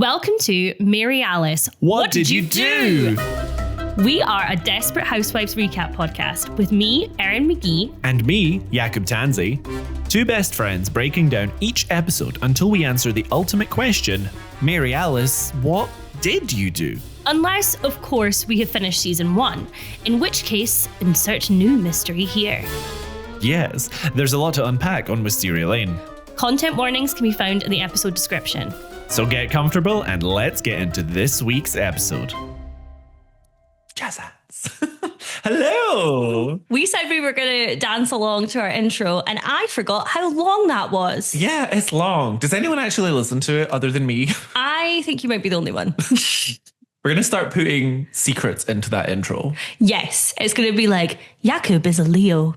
Welcome to Mary Alice. What did you do? We are a desperate Housewives recap podcast with me, Erin McGee. And me, Jakub Tansey. Two best friends breaking down each episode until we answer the ultimate question, Mary Alice, what did you do? Unless, of course, we have finished season 1, in which case, insert new mystery here. Yes, there's a lot to unpack on Wisteria Lane. Content warnings can be found in the episode description. So get comfortable and let's get into this week's episode. Jazz hands. Hello. We said we were going to dance along to our intro, and I forgot how long that was. Yeah, it's long. Does anyone actually listen to it other than me? I think you might be the only one. We're going to start putting secrets into that intro. Yes, it's going to be like, Jakub is a Leo.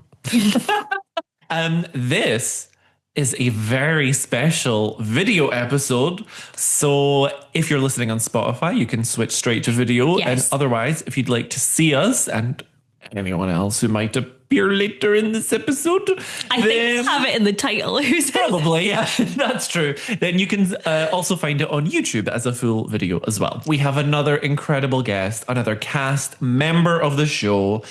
This is a very special video episode. So if you're listening on Spotify, you can switch straight to video. Yes. And otherwise, if you'd like to see us and anyone else who might appear later in this episode, I think have it in the title. Probably, yeah, that's true. Then you can also find it on YouTube as a full video as well. We have another incredible guest, another cast member of the show.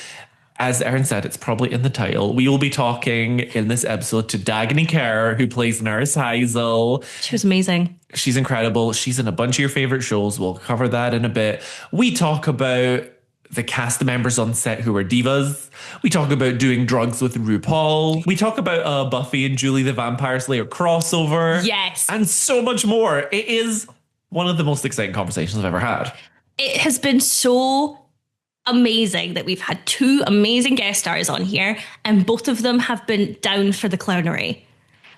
As Erin said, it's probably in the title. We will be talking in this episode to Dagney Kerr, who plays Nurse Hisel. She was amazing. She's incredible. She's in a bunch of your favorite shows. We'll cover that in a bit. We talk about the cast members on set who are divas. We talk about doing drugs with RuPaul. We talk about Buffy and Julie the Vampire Slayer crossover. Yes. And so much more. It is one of the most exciting conversations I've ever had. It has been so amazing that we've had two amazing guest stars on here, and both of them have been down for the clownery.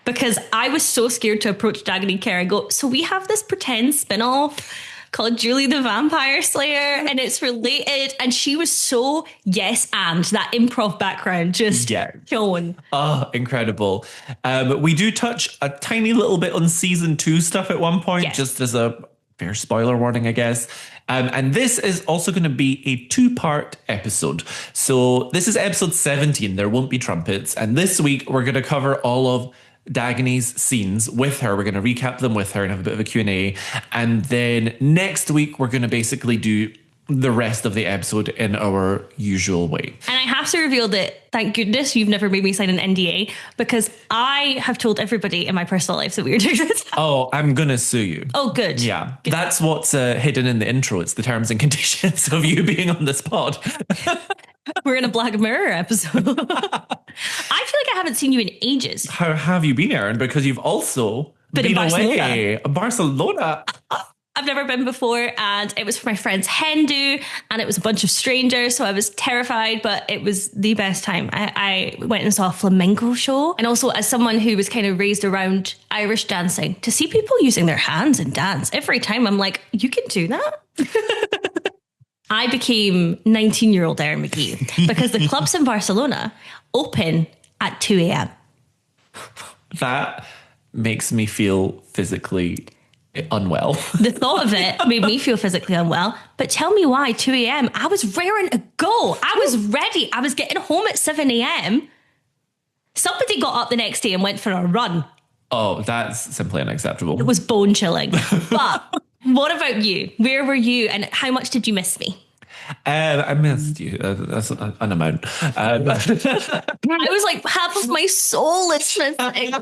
Because I was so scared to approach Dagney Kerr and go, so we have this pretend spin-off called Julie the Vampire Slayer, and it's related. And she was so yes, and that improv background just shown. Oh, incredible. We do touch a tiny little bit on season 2 stuff at one point, just as a fair spoiler warning, I guess. And this is also going to be a 2-part episode. So this is episode 17. There won't be trumpets. And this week, we're going to cover all of Dagney's scenes with her. We're going to recap them with her and have a bit of a Q&A. And then next week, we're going to basically do the rest of the episode in our usual way. And I have to reveal that, thank goodness, you've never made me sign an NDA, because I have told everybody in my personal life that we were doing this. Oh, I'm going to sue you. Oh, good. Yeah. Good. That's what's hidden in the intro. It's the terms and conditions of you being on this pod. We're in a Black Mirror episode. I feel like I haven't seen you in ages. How have you been, Erin? Because you've also been away. Barcelona. I've never been before, and it was for my friend's hen do, and it was a bunch of strangers, so I was terrified, but it was the best time. I went and saw a flamenco show, and also as someone who was kind of raised around Irish dancing, to see people using their hands and dance, every time I'm like, you can do that? I became 19-year-old Erin McGee because the clubs in Barcelona open at 2 a.m. That makes me feel physically unwell. The thought of it made me feel physically unwell. But tell me why 2 a.m. I was raring to go. I was ready. I was getting home at 7 a.m. Somebody got up the next day and went for a run. Oh, that's simply unacceptable. It was bone chilling. But what about you? Where were you, and how much did you miss me? I missed you. That's an amount. I was like, half of my soul is missing.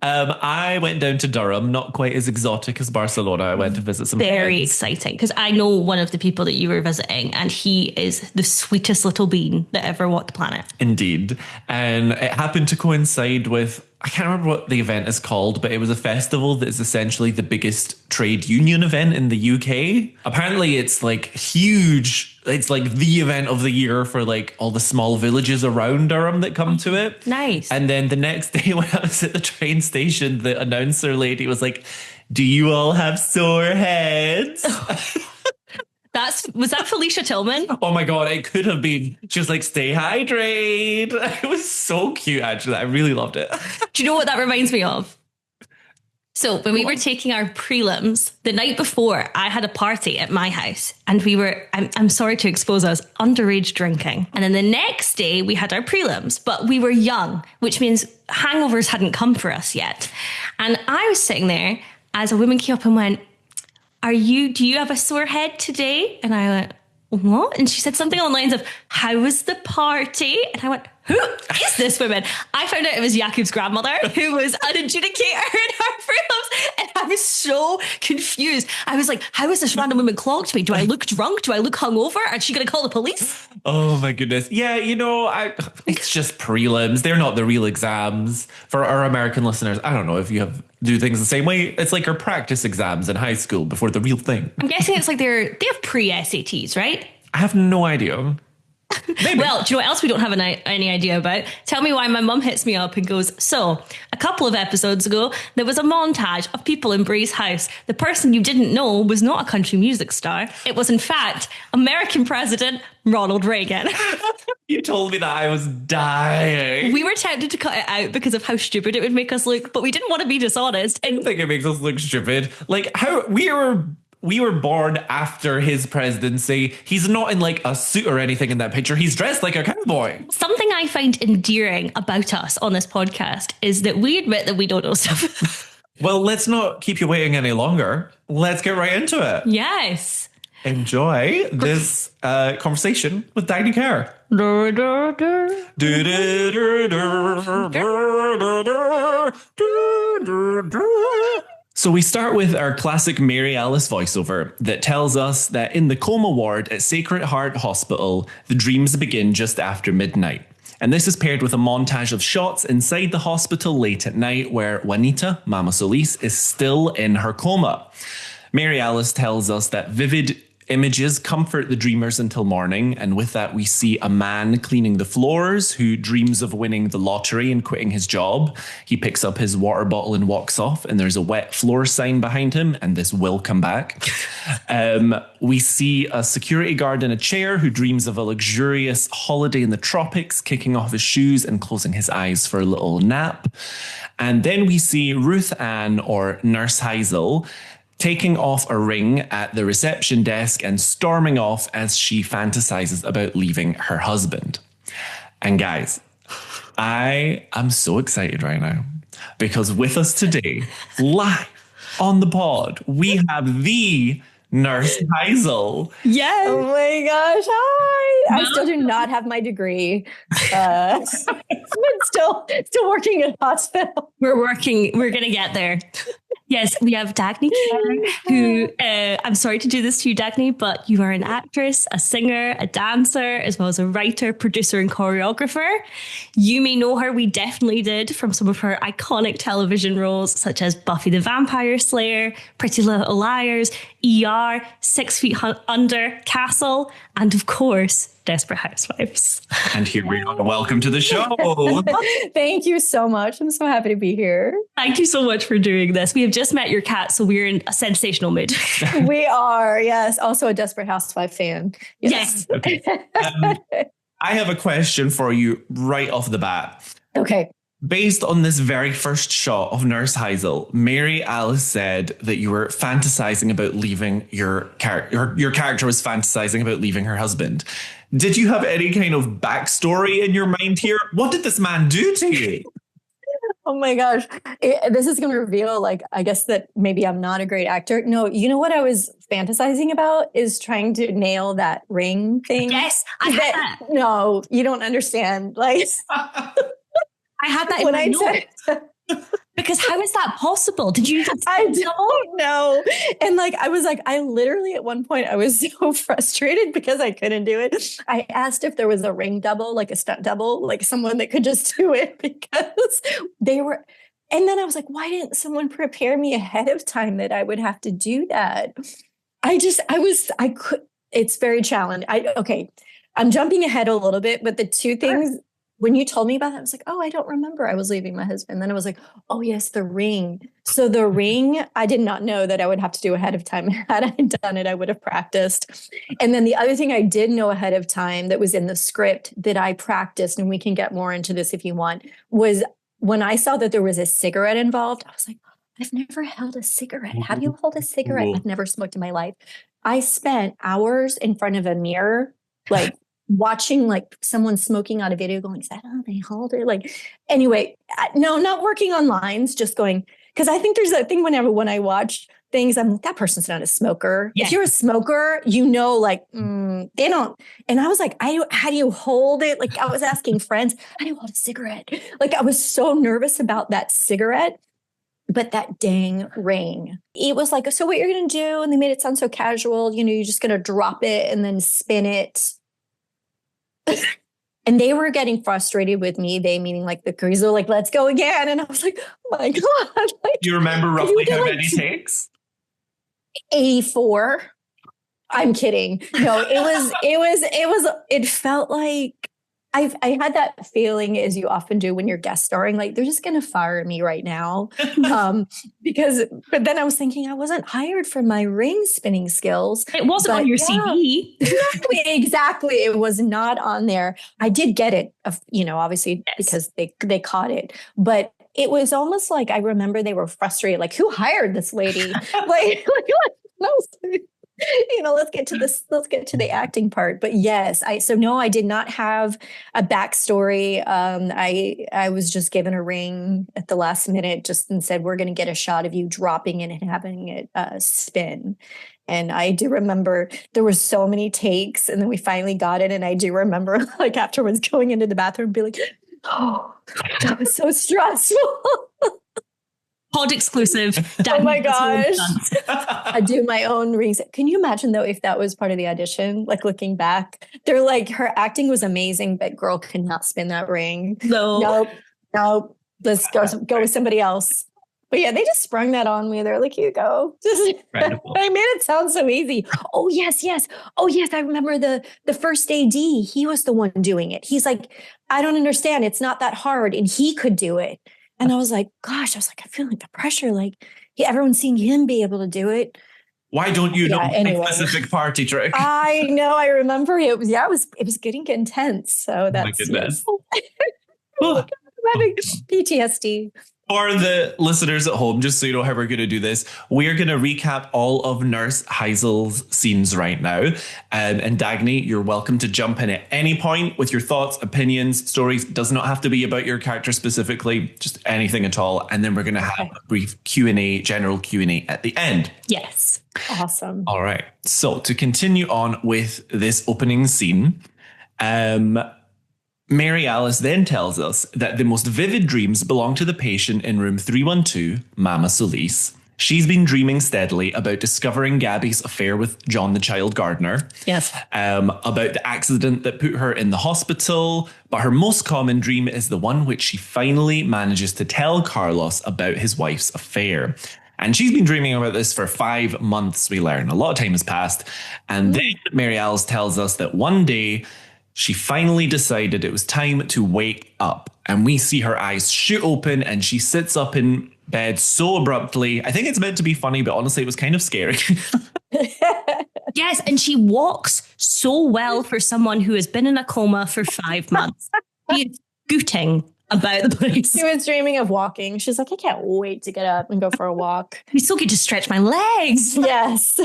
I went down to Durham, not quite as exotic as Barcelona. I went to visit some Very friends. exciting, because I know one of the people that you were visiting, and he is the sweetest little bean that ever walked the planet. Indeed. And it happened to coincide with, I can't remember what the event is called, but it was a festival that is essentially the biggest trade union event in the UK. Apparently it's like huge. It's like the event of the year for like all the small villages around Durham that come to it. Nice. And then the next day when I was at the train station, the announcer lady was like, do you all have sore heads? Was that Felicia Tillman? Oh my God, it could have been. She was like, stay hydrated. It was so cute, actually. I really loved it. Do you know what that reminds me of? So when we were taking our prelims, the night before, I had a party at my house, and we were, I'm sorry to expose us, underage drinking. And then the next day we had our prelims, but we were young, which means hangovers hadn't come for us yet. And I was sitting there as a woman came up and went, do you have a sore head today? And I went, what? And she said something along the lines of, how was the party? And I went, who is this woman? I found out it was Jakub's grandmother, who was an adjudicator in our films. And I was so confused. I was like, how is this random woman clogged me? Do I look drunk? Do I look hungover? Is she going to call the police? Oh my goodness. Yeah, it's just prelims. They're not the real exams. For our American listeners, I don't know if you do things the same way. It's like our practice exams in high school before the real thing. I'm guessing it's like they have pre-SATs, right? I have no idea. Maybe. Well, do you know what else we don't have any idea about? Tell me why my mum hits me up and goes, so a couple of episodes ago, there was a montage of people in Bree's house. The person you didn't know was not a country music star. It was, in fact, American President Ronald Reagan. You told me that. I was dying. We were tempted to cut it out because of how stupid it would make us look, but we didn't want to be dishonest. I don't think it makes us look stupid. Like, how we were born after his presidency. He's not in like a suit or anything in that picture. He's dressed like a cowboy. Something I find endearing about us on this podcast is that we admit that we don't know stuff. Well, let's not keep you waiting any longer. Let's get right into it. Yes. Enjoy this conversation with Dagney Kerr. So we start with our classic Mary Alice voiceover that tells us that in the coma ward at Sacred Heart Hospital, the dreams begin just after midnight. And this is paired with a montage of shots inside the hospital late at night where Juanita, Mama Solis, is still in her coma. Mary Alice tells us that vivid images comfort the dreamers until morning, and with that we see a man cleaning the floors who dreams of winning the lottery and quitting his job. He picks up his water bottle and walks off, and there's a wet floor sign behind him, and this will come back. We see a security guard in a chair who dreams of a luxurious holiday in the tropics, kicking off his shoes and closing his eyes for a little nap. And then we see Ruth Ann, or Nurse Hisel, taking off a ring at the reception desk and storming off as she fantasizes about leaving her husband. And guys, I am so excited right now because with us today, live on the pod, we have the Nurse Hisel. Yes. Oh my gosh. Hi. I still do not have my degree. But still working in hospital. We're going to get there. Yes, we have Dagney Kerr, who, I'm sorry to do this to you, Dagney, but you are an actress, a singer, a dancer, as well as a writer, producer, and choreographer. You may know her, we definitely did, from some of her iconic television roles, such as Buffy the Vampire Slayer, Pretty Little Liars, ER, 6 Feet Under, Castle, and of course, Desperate Housewives. And here we are. Welcome to the show. Thank you so much. I'm so happy to be here. Thank you so much for doing this. We have just met your cat, so we're in a sensational mood. We are, yes. Also a Desperate Housewife fan. Yes. Okay. I have a question for you right off the bat. Okay. Based on this very first shot of Nurse Hisel, Mary Alice said that you were fantasizing about leaving your character. Your character was fantasizing about leaving her husband. Did you have any kind of backstory in your mind here? What did this man do to you? Oh my gosh. This is going to reveal, I guess that maybe I'm not a great actor. No, you know what I was fantasizing about is trying to nail that ring thing. Yes, I had that. No, you don't understand. I had that in my notes. Because how is that possible? Did you just... I don't know. And I literally at one point I was so frustrated because I couldn't do it. I asked if there was a ring double, like a stunt double, like someone that could just do it because they were... And then I was like, why didn't someone prepare me ahead of time that I would have to do that? It's very challenging. I'm jumping ahead a little bit, but the two things... When you told me about that, I was like, oh, I don't remember I was leaving my husband. Then I was like, oh, yes, the ring. So the ring, I did not know that I would have to do ahead of time. Had I done it, I would have practiced. And then the other thing I did know ahead of time that was in the script that I practiced, and we can get more into this if you want, was when I saw that there was a cigarette involved, I was like, I've never held a cigarette. How do you hold a cigarette? I've never smoked in my life. I spent hours in front of a mirror, watching someone smoking on a video going, is that how they hold it? Anyway, no, not working on lines, just going, because I think there's that thing when I watch things. I'm like, that person's not a smoker. Yeah. If you're a smoker, they don't. And I was like, how do you hold it? Like I was asking friends, how do you hold a cigarette? Like I was so nervous about that cigarette. But that dang ring, it was like, so what you're going to do? And they made it sound so casual. You're just going to drop it and then spin it. And they were getting frustrated with me. They meaning like the crews were like, let's go again. And I was like, oh my God. Like, you remember roughly how many takes? 84. I'm kidding. No, it felt like I had that feeling, as you often do when you're guest starring, like they're just going to fire me right now. But then I was thinking I wasn't hired for my ring spinning skills. It wasn't on your CV. Exactly. It was not on there. I did get it, obviously because they caught it, but it was almost like, I remember they were frustrated. Like, who hired this lady? Let's get to this. Let's get to the acting part. But yes, I did not have a backstory. I was just given a ring at the last minute, and said, we're going to get a shot of you dropping it and having it spin. And I do remember there were so many takes, and then we finally got it. And I do remember like afterwards going into the bathroom and be like, oh, that was so stressful. Pod exclusive. Oh my gosh. I do my own rings. Can you imagine though, if that was part of the audition, like looking back, they're like, her acting was amazing, but girl could not spin that ring. Nope. Let's go with somebody else. But yeah, they just sprung that on me. They're like, here you go. I made it sound so easy. Oh yes. Oh yes. I remember the first AD. He was the one doing it. He's like, I don't understand. It's not that hard. And he could do it. And I was like, gosh, I feel like the pressure, like everyone's seeing him be able to do it. Why don't you know a specific party trick? I know. I remember it was getting intense. So that's, my goodness. I'm having PTSD. For the listeners at home, just so you know how we're going to do this, we are going to recap all of Nurse Hisel's scenes right now. And Dagney, you're welcome to jump in at any point with your thoughts, opinions, stories. Does not have to be about your character specifically, just anything at all. And then we're going to have a brief Q&A, general Q&A at the end. Yes. Awesome. All right. So to continue on with this opening scene, Mary Alice then tells us that the most vivid dreams belong to the patient in room 312, Mama Solis. She's been dreaming steadily about discovering Gabby's affair with John the child gardener. Yes. About the accident that put her in the hospital. But her most common dream is the one which she finally manages to tell Carlos about his wife's affair. And she's been dreaming about this for 5 months, we learn. A lot of time has passed. And then Mary Alice tells us that one day she finally decided it was time to wake up. And we see her eyes shoot open and she sits up in bed so abruptly. I think it's meant to be funny, but honestly, it was kind of scary. Yes, and she walks so well for someone who has been in a coma for 5 months. She's scooting about the place. She was dreaming of walking. She's like, I can't wait to get up and go for a walk. It's so good to stretch my legs. Yes.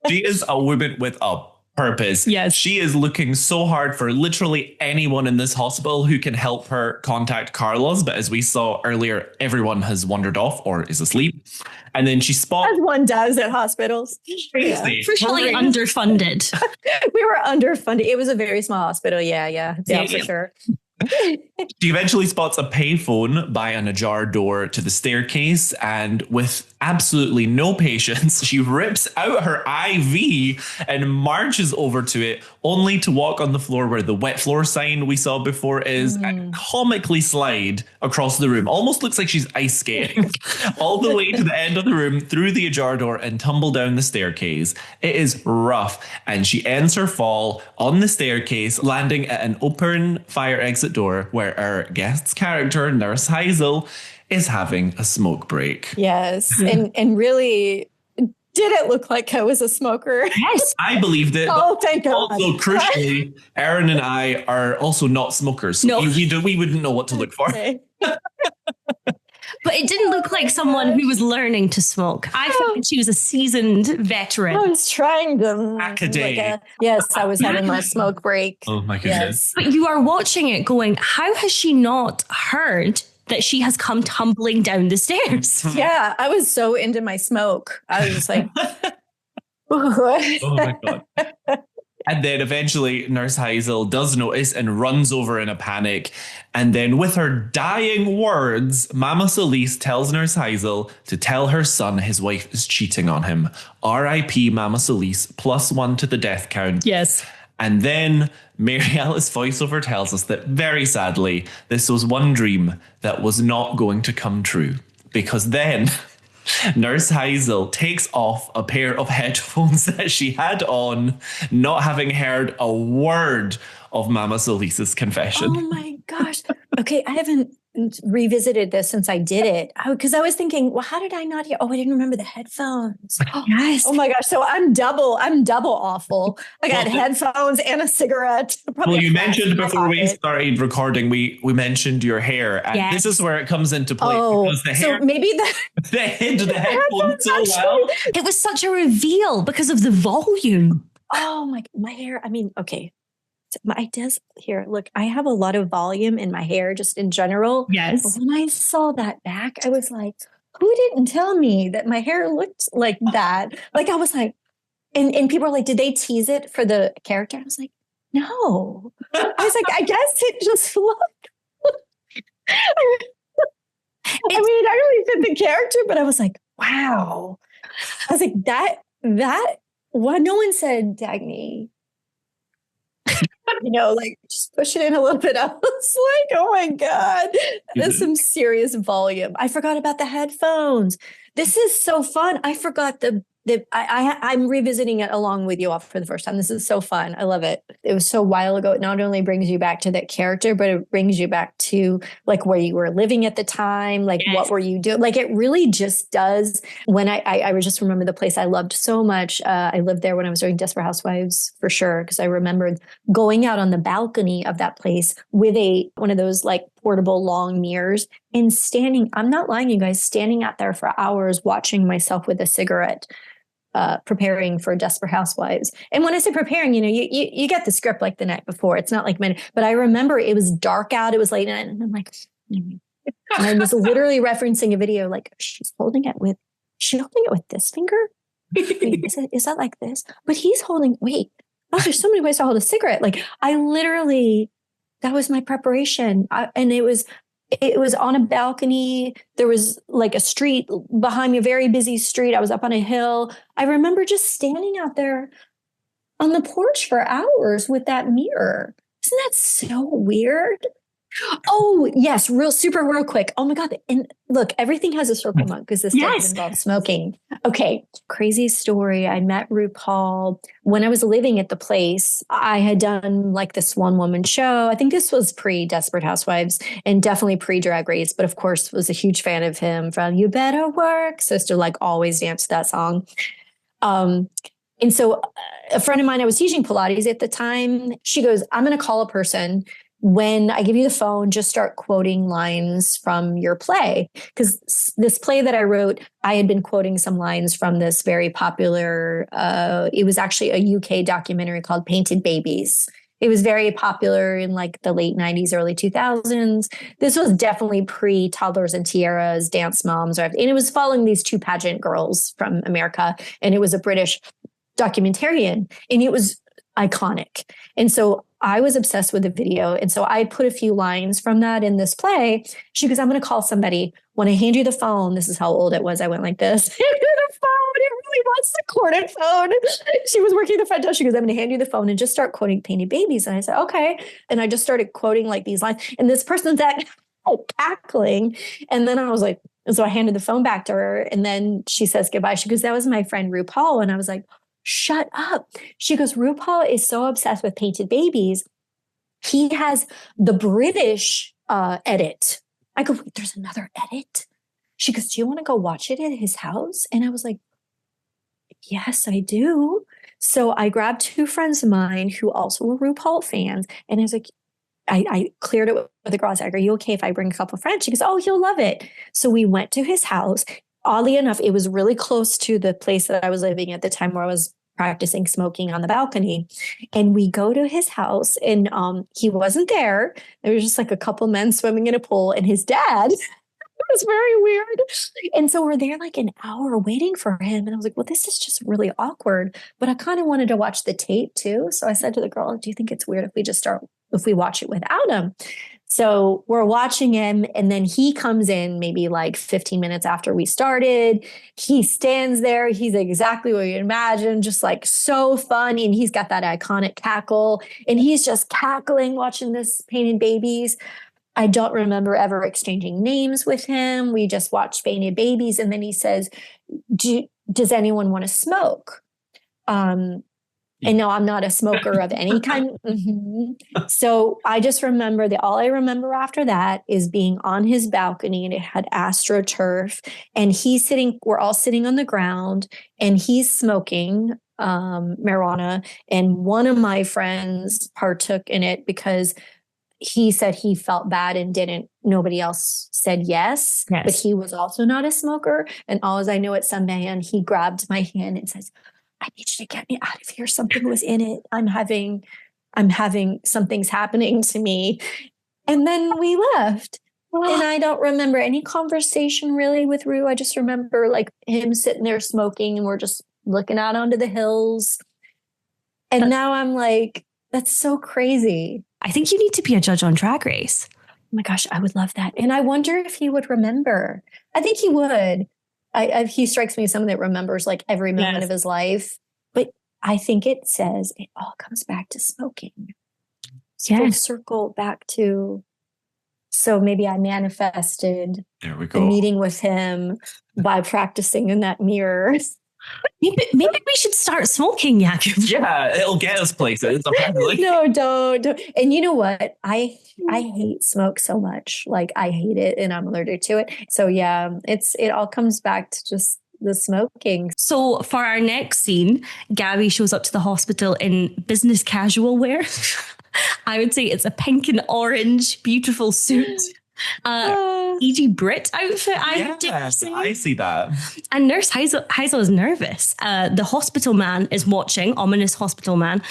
She is a woman with a purpose. Yes. She is looking so hard for literally anyone in this hospital who can help her contact Carlos. But as we saw earlier, everyone has wandered off or is asleep. And then she spots... As one does at hospitals. Crazy. Crucially underfunded. We were underfunded. It was a very small hospital. Yeah, for sure. She eventually spots a payphone by an ajar door to the staircase, and with absolutely no patience, she rips out her IV and marches over to it, only to walk on the floor where the wet floor sign we saw before is and comically slide across the room. Almost looks like she's ice skating all the way to the end of the room through the ajar door and tumble down the staircase. It is rough, and she ends her fall on the staircase, landing at an open fire exit door where our guest's character, Nurse Hisel, is having a smoke break. Yes. And really, did it look like I was a smoker? Yes. I believed it. Oh, thank God. Also, crucially, Erin and I are also not smokers. So no. we wouldn't know what to look for. Okay. But it didn't look like someone who was learning to smoke. I thought she was a seasoned veteran. I was trying to... yes, I was having my smoke break. Oh my goodness. But you are watching it going, how has she not heard that she has come tumbling down the stairs. Yeah, I was so into my smoke. I was just like, Oh my God. And then eventually Nurse Hisel does notice and runs over in a panic. And then with her dying words, Mama Solis tells Nurse Hisel to tell her son his wife is cheating on him. R.I.P. Mama Solis, +1 to the death count. Yes. And then Mary Alice voiceover tells us that very sadly, this was one dream that was not going to come true. Because then Nurse Hisel takes off a pair of headphones that she had on, not having heard a word of Mama Solis's confession. oh my gosh. Okay, I haven't revisited this since I did it. Because I was thinking, well, how did I not hear? Oh, I didn't remember the headphones. Yes. Oh my gosh. So I'm double awful. I got headphones and a cigarette. Well, you mentioned before we started recording, we mentioned your hair. And Yes. this is where it comes into play. Oh, because the hair, so maybe they hid the headphones so well. It was such a reveal because of the volume. oh my hair. I mean, okay. I does here. Look, I have a lot of volume in my hair just in general. Yes. But when I saw that back, I was like, who didn't tell me that my hair looked like that? Like I was like, and people were like, did they tease it for the character? I was like, no. I was like, I guess it just looked. I mean, I really fit the character, but I was like, wow. I was like, that, well, no one said Dagney. Like just push it in a little bit. I was like, oh my God, that's some serious volume. I forgot about the headphones. This is so fun. I forgot I'm revisiting it along with you all for the first time. This is so fun. I love it. It was so while ago. It not only brings you back to that character, but it brings you back to like where you were living at the time. Like what were you doing? Like it really just does. When I would just remember the place I loved so much. I lived there when I was doing Desperate Housewives for sure. Because I remembered going out on the balcony of that place with one of those like portable long mirrors and standing, I'm not lying, you guys, standing out there for hours watching myself with a cigarette. Preparing for Desperate Housewives. And when I say preparing, you get the script like the night before. It's not like but I remember it was dark out. It was late night. And I'm like, and I was literally referencing a video like, she's holding it with this finger? Wait, is that like this? But he's holding, there's so many ways to hold a cigarette. Like I literally, that was my preparation. And it was on a balcony. There was like a street behind me, a very busy street. I was up on a hill. I remember just standing out there on the porch for hours with that mirror. Isn't that so weird? Oh, yes. Real quick. Oh my God. And look, everything has a circle monk because this stuff involves smoking. Okay. Crazy story. I met RuPaul when I was living at the place. I had done like this one woman show. I think this was pre-Desperate Housewives and definitely pre-Drag Race, but of course was a huge fan of him from You Better Work. Sister like always danced that song. And so a friend of mine, I was teaching Pilates at the time. She goes, I'm going to call a person. When I give you the phone, just start quoting lines from your play. Because this play that I wrote, I had been quoting some lines from this very popular, it was actually a UK documentary called Painted Babies. It was very popular in like the late 90s, early 2000s. This was definitely pre-Toddlers and Tiaras, Dance Moms. And it was following these two pageant girls from America. And it was a British documentarian. And it was iconic. And so I was obsessed with the video. And so I put a few lines from that in this play. She goes, I'm going to call somebody. When I hand you the phone, this is how old it was. I went like this. Hand you the phone. It really was a corded phone. She was working the front desk. She goes, I'm going to hand you the phone and just start quoting Painted Babies. And I said, okay. And I just started quoting like these lines. And this person's cackling. And then I was like, so I handed the phone back to her. And then she says goodbye. She goes, that was my friend RuPaul. And I was like, shut up. She goes, RuPaul is so obsessed with Painted Babies. He has the British edit. I go, wait, there's another edit? She goes, do you want to go watch it at his house? And I was like, yes, I do. So I grabbed two friends of mine who also were RuPaul fans. And I was like, I cleared it with the girl. I was like, are you okay if I bring a couple of friends? She goes, oh, he'll love it. So we went to his house. Oddly enough, it was really close to the place that I was living at the time where I was practicing smoking on the balcony. And we go to his house and he wasn't there. There was just like a couple men swimming in a pool and his dad. It was very weird. And so we're there like an hour waiting for him. And I was like, well, this is just really awkward. But I kind of wanted to watch the tape too. So I said to the girl, do you think it's weird if we watch it without him? So we're watching him, and then he comes in maybe like 15 minutes after we started. He stands there. He's exactly what you imagine, just like so funny. And he's got that iconic cackle, and he's just cackling watching this Painted Babies. I don't remember ever exchanging names with him. We just watched Painted Babies. And then he says, does anyone want to smoke? And no, I'm not a smoker of any kind. Mm-hmm. So I just remember all I remember after that is being on his balcony, and it had AstroTurf, and we're all sitting on the ground, and he's smoking marijuana. And one of my friends partook in it because he said he felt bad and nobody else said yes, but he was also not a smoker. And all as I know, at some man, he grabbed my hand and says, I need you to get me out of here. Something was in it. Something's happening to me. And then we left. And I don't remember any conversation really with Rue. I just remember like him sitting there smoking, and we're just looking out onto the hills. And now I'm like, that's so crazy. I think you need to be a judge on Drag Race. Oh my gosh, I would love that. And I wonder if he would remember. I think he would. He strikes me as someone that remembers like every moment of his life. But I think it says it all comes back to smoking. Full circle back to. So maybe I manifested the meeting with him by practicing in that mirror. Maybe we should start smoking, Jakub. Yeah, it'll get us places. Apparently. No, don't. And you know what? I hate smoke so much. Like I hate it, and I'm allergic to it. So yeah, it all comes back to just the smoking. So for our next scene, Gabby shows up to the hospital in business casual wear. I would say it's a pink and orange, beautiful suit. E.G. Brit outfit, I see that. And Nurse Hisel is nervous. The hospital man is watching, ominous hospital man.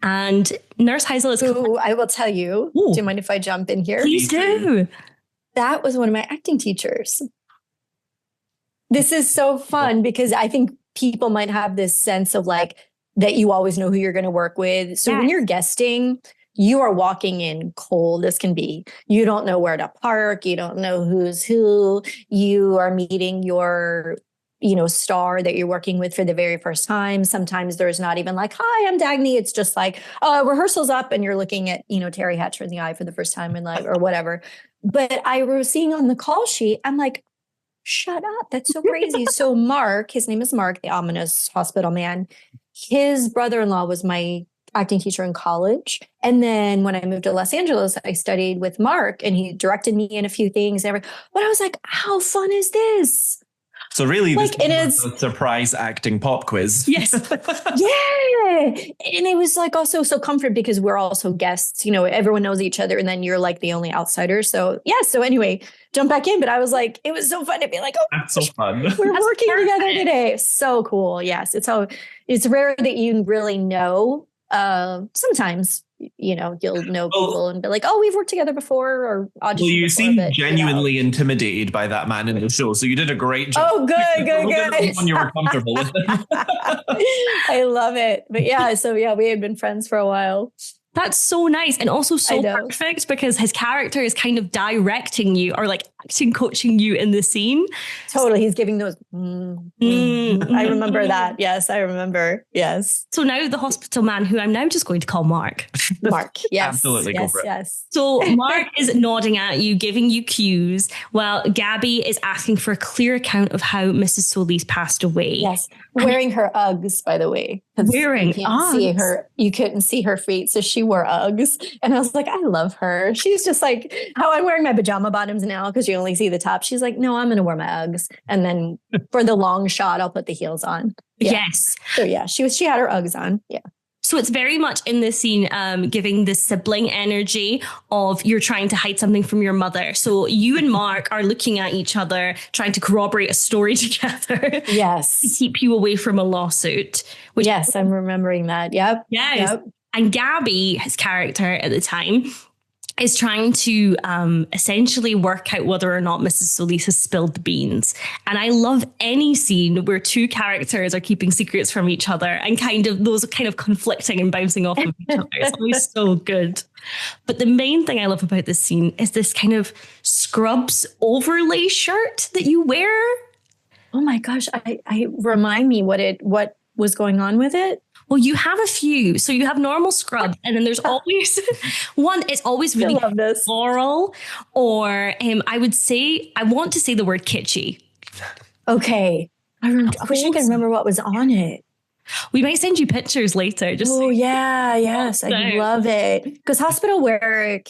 And Nurse Hisel is... Ooh, I will tell you. Ooh. Do you mind if I jump in here? Please do. That was one of my acting teachers. This is so fun because I think people might have this sense of like that you always know who you're going to work with. So when you're guesting... you are walking in cold as can be. You don't know where to park. You don't know who's who. You are meeting your, star that you're working with for the very first time. Sometimes there's not even like, hi, I'm Dagney. It's just like, rehearsal's up and you're looking at, Terry Hatcher in the eye for the first time in life or whatever. But I was seeing on the call sheet, I'm like, shut up. That's so crazy. So Mark, his name is Mark, the ominous hospital man. His brother-in-law was my acting teacher in college. And then when I moved to Los Angeles, I studied with Mark and he directed me in a few things. But I was like, how fun is this? So really, this is a surprise acting pop quiz. Yes. Yeah. And it was like also so comfort because we're also guests, everyone knows each other and then you're like the only outsider. So yeah. So anyway, jump back in. But I was like, it was so fun to be like, oh, that's so fun. We're working together today. So cool. Yes. It's rare that you really know. Sometimes, you'll know people and be like, oh, we've worked together before or auditioned before. You seem genuinely intimidated by that man in the show. So you did a great job. Oh, good. When you were comfortable with it. I love it. But we had been friends for a while. That's so nice and also so perfect because his character is kind of directing you or like acting coaching you in the scene. Totally. He's giving those. I remember that. Yes, I remember. Yes. So now the hospital man, who I'm now just going to call Mark. Mark. Yes. Absolutely. Yes. So Mark is nodding at you, giving you cues while Gabby is asking for a clear account of how Mrs. Solis passed away. Yes. Wearing her Uggs, by the way. Wearing Uggs. You couldn't see her feet. So she wore Uggs. And I was like, I love her. She's just like how I'm wearing my pajama bottoms now because you only see the top. She's like, no, I'm going to wear my Uggs. And then for the long shot, I'll put the heels on. Yeah. Yes. So yeah, she had her Uggs on. Yeah. So it's very much in this scene giving the sibling energy of you're trying to hide something from your mother. So you and Mark are looking at each other, trying to corroborate a story together. Yes. To keep you away from a lawsuit. Which, yes, I'm remembering that. Yep. Yes. Yep. And Gabby, his character at the time, is trying to essentially work out whether or not Mrs. Solis has spilled the beans. And I love any scene where two characters are keeping secrets from each other and those kind of conflicting and bouncing off of each other. It's always so good. But the main thing I love about this scene is this kind of Scrubs overlay shirt that you wear. Oh my gosh. I remind me what was going on with it. Well, you have a few. So you have normal scrub, and then there's always one. It's always really floral, or I want to say the word kitschy. Okay. I wish I could remember what was on it. We might send you pictures later. Yes. I love it. Because hospital wear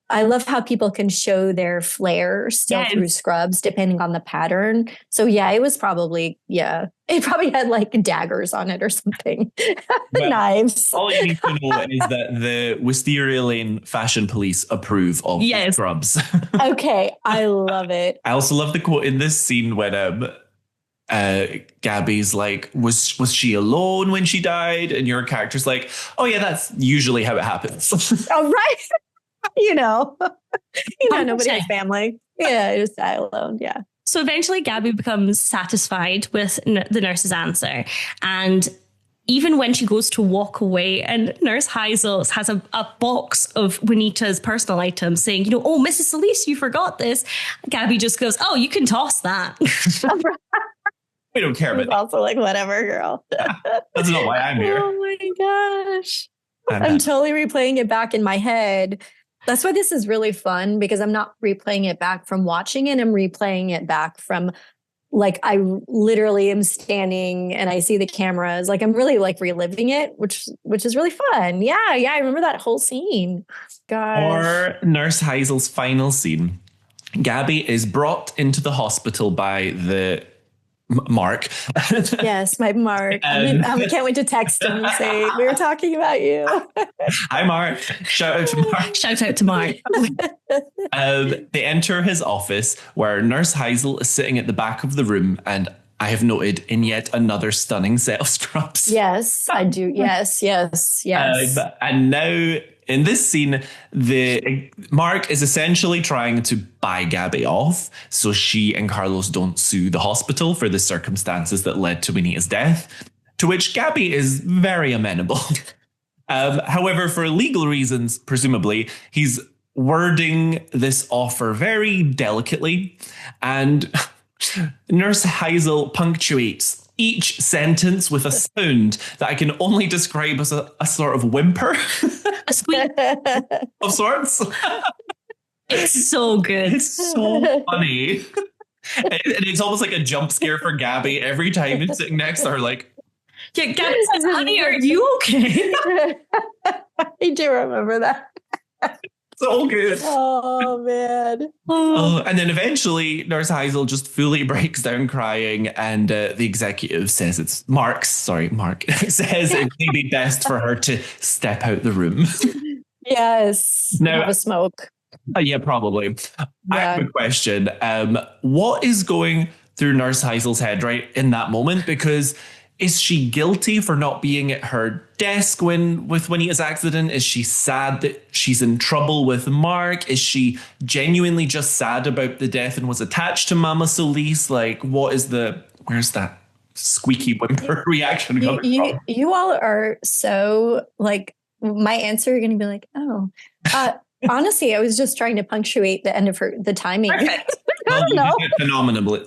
I love how people can show their flair still through scrubs, depending on the pattern. So it was probably, it probably had like daggers on it or something. Knives. All you need to know is that the Wisteria Lane Fashion Police approve of scrubs. Okay. I love it. I also love the quote in this scene when Gabby's like, was she alone when she died? And your character's like, oh yeah, that's usually how it happens. Oh, right. Nobody has family. Yeah, just die alone. Yeah. So eventually Gabby becomes satisfied with the nurse's answer. And even when she goes to walk away and Nurse Hisel has a box of Juanita's personal items saying, oh, Mrs. Solis, you forgot this. Gabby just goes, oh, you can toss that. We don't care about it. Also like, whatever, girl. That's not why I'm here. Oh my gosh. I'm totally replaying it back in my head. That's why this is really fun, because I'm not replaying it back from watching it. I'm replaying it back from like, I literally am standing and I see the cameras. Like I'm really like reliving it, which is really fun. Yeah. I remember that whole scene. Gosh. Or Nurse Hisel's final scene. Gabby is brought into the hospital by the Mark. Yes, my Mark. I can't wait to text him and say, we were talking about you. Hi, Mark. Shout out to Mark. Shout out to Mark. They enter his office where Nurse Hisel is sitting at the back of the room, and I have noted in yet another stunning set of scrubs. Yes, I do. Yes. And now in this scene, the Mark is essentially trying to buy Gabby off so she and Carlos don't sue the hospital for the circumstances that led to Juanita's death, to which Gabby is very amenable. However, for legal reasons, presumably, he's wording this offer very delicately, and Nurse Hisel punctuates each sentence with a sound that I can only describe as a sort of whimper. A squeak. Of sorts. It's so good. It's so funny. And it's almost like a jump scare for Gabby every time it's sitting next to her, like, yeah, Gabby says, honey, are you okay? I do remember that. So good. Oh, man. And then eventually Nurse Hisel just fully breaks down crying, and the executive says Mark says it may be best for her to step out the room. Yes. Now, have a smoke. Yeah, probably. Yeah. I have a question. What is going through Nurse Hisel's head right in that moment? Because is she guilty for not being at her desk with Juanita's accident? Is she sad that she's in trouble with Mark? Is she genuinely just sad about the death and was attached to Mama Solis? Like, where's that squeaky whimper reaction coming from? You all are so like, my answer, you're going to be like, oh, honestly, I was just trying to punctuate the end of the timing. Well, phenomenally.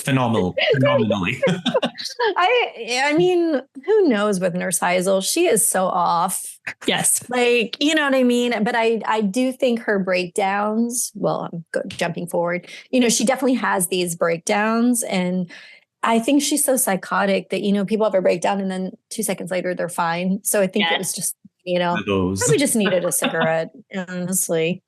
I mean, who knows with Nurse Hisel? She is so off. Yes. Like, you know what I mean? But I do think her breakdowns, well, I'm jumping forward. She definitely has these breakdowns, and I think she's so psychotic that, people have a breakdown and then 2 seconds later they're fine. So I think it was just, probably just needed a cigarette, honestly.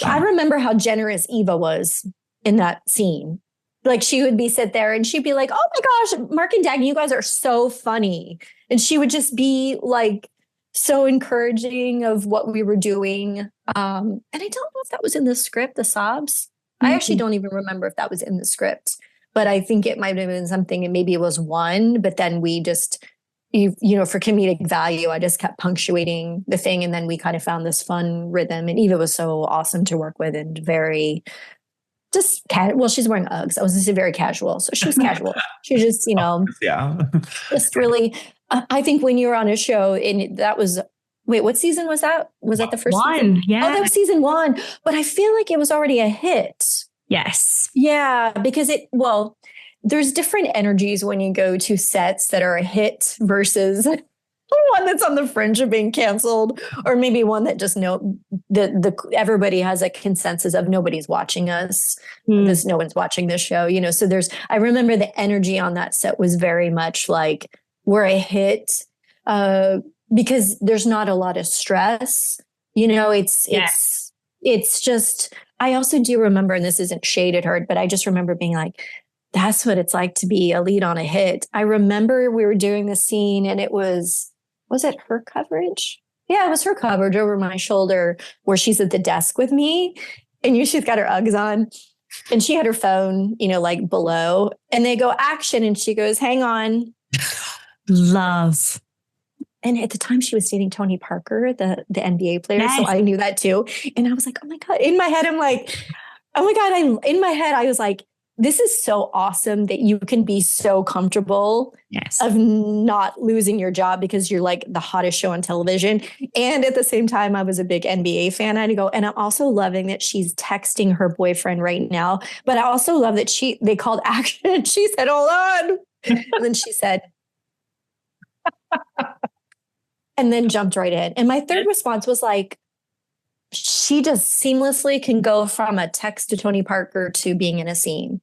I remember how generous Eva was in that scene. Like, she would sit there and she'd be like, oh my gosh, Mark and Dagney, you guys are so funny. And she would just be like so encouraging of what we were doing. And I don't know if that was in the script, the sobs. I actually don't even remember if that was in the script, but I think it might have been something, and maybe it was one, but then we just, you know, for comedic value, I just kept punctuating the thing. And then we kind of found this fun rhythm. And Eva was so awesome to work with and very just well, she's wearing Uggs. I was just very casual. So she was casual. She was just, you know, just really, I think when you're on a show and that was, wait, what season was that? Was that the first season? Yeah. Oh, that was season 1. But I feel like it was already a hit. Yes. Yeah, because there's different energies when you go to sets that are a hit versus one that's on the fringe of being canceled, or maybe one that just everybody has a consensus of nobody's watching us. No one's watching this show, you know. So I remember the energy on that set was very much like we're a hit because there's not a lot of stress, you know. It's just. I also do remember, and this isn't shade at her, but I just remember being like, that's what it's like to be a lead on a hit. I remember we were doing the scene and it was it her coverage? Yeah, it was her coverage over my shoulder where she's at the desk with me and she's got her Uggs on and she had her phone, you know, like below, and they go action and she goes, hang on. Love. And at the time she was dating Tony Parker, the NBA player. Yes. So I knew that too. And I was like, oh my God, in my head, I'm like, oh my God. In my head, I was like, this is so awesome that you can be so comfortable of not losing your job because you're like the hottest show on television. And at the same time, I was a big NBA fan. I had to go. And I'm also loving that she's texting her boyfriend right now. But I also love that they called action and she said, hold on. And then she said, and then jumped right in. And my third response was like, she just seamlessly can go from a text to Tony Parker to being in a scene,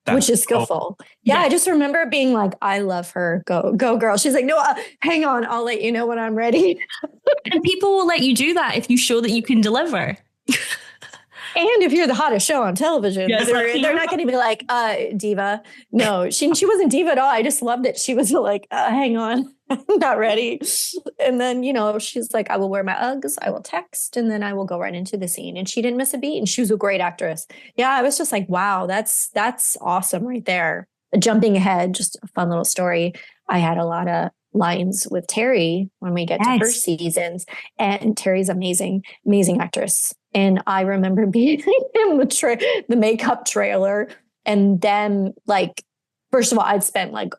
which is skillful. Yeah, I just remember being like, I love her. Go girl. She's like, no, hang on. I'll let you know when I'm ready. And people will let you do that if you show that you can deliver. And if you're the hottest show on television, they're not going to be like, diva. No, she wasn't diva at all. I just loved it. She was like, hang on, I'm not ready. And then, you know, she's like, I will wear my Uggs, I will text, and then I will go right into the scene. And she didn't miss a beat. And she was a great actress. Yeah, I was just like, wow, that's awesome right there. Jumping ahead, just a fun little story. I had a lot of lines with Terry when we get to her seasons. And Terry's amazing actress. And I remember being in the makeup trailer and then like, first of all, I'd spent like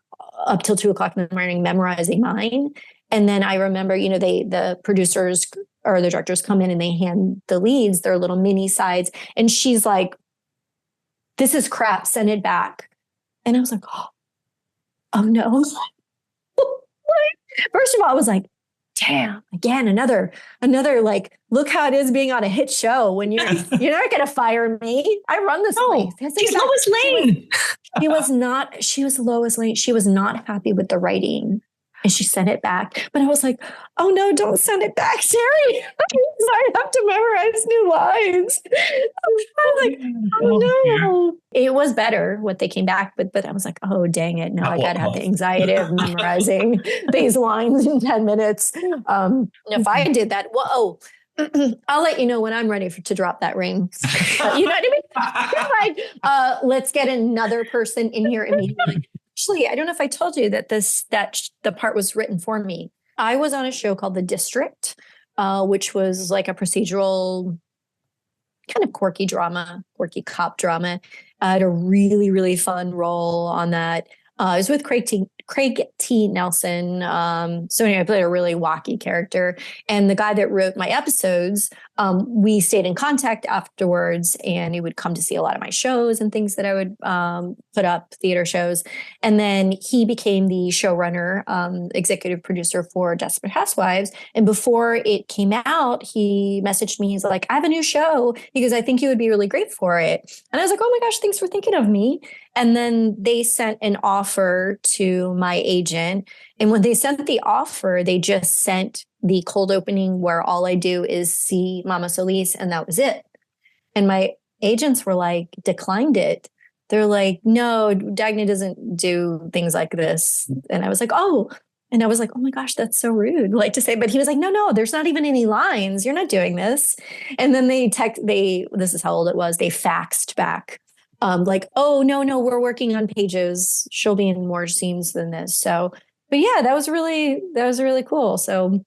up till 2:00 in the morning memorizing mine. And then I remember, you know, the producers or the directors come in and they hand the leads their little mini sides. And she's like, this is crap, send it back. And I was like, oh no. First of all, I was like, damn, again, another like, look how it is being on a hit show when you're not going to fire me. I run this place. She's Lois Lane. She was Lois Lane. She was not happy with the writing and she sent it back. But I was like, oh no, don't send it back, Sherry. I have to memorize new lines. I was like, oh no. It was better what they came back with, but I was like, oh dang it. No, I got to have the anxiety of memorizing these lines in 10 minutes. If I did that, I'll let you know when I'm ready to drop that ring. You know what I mean? Like, let's get another person in here immediately. Actually, I don't know if I told you that the part was written for me. I was on a show called The District, which was like a procedural kind of quirky cop drama. I had a really, really fun role on that. I was with Craig T. Nelson. So anyway, I played a really wacky character. And the guy that wrote my episodes, we stayed in contact afterwards, and he would come to see a lot of my shows and things that I would put up, theater shows. And then he became the showrunner, executive producer for Desperate Housewives. And before it came out, he messaged me. He's like, I have a new show because I think you would be really great for it. And I was like, oh my gosh, thanks for thinking of me. And then they sent an offer to my agent. And when they sent the offer, they just sent the cold opening where all I do is see Mama Solis, and that was it. And my agents were like, declined it. They're like, no, Dagney doesn't do things like this. And I was like, oh, And I was like, oh my gosh, that's so rude, like to say. But he was like, no, there's not even any lines. You're not doing this. And then this is how old it was. They faxed back, like, oh no, we're working on pages. She'll be in more scenes than this. So, but yeah, that was really cool. So,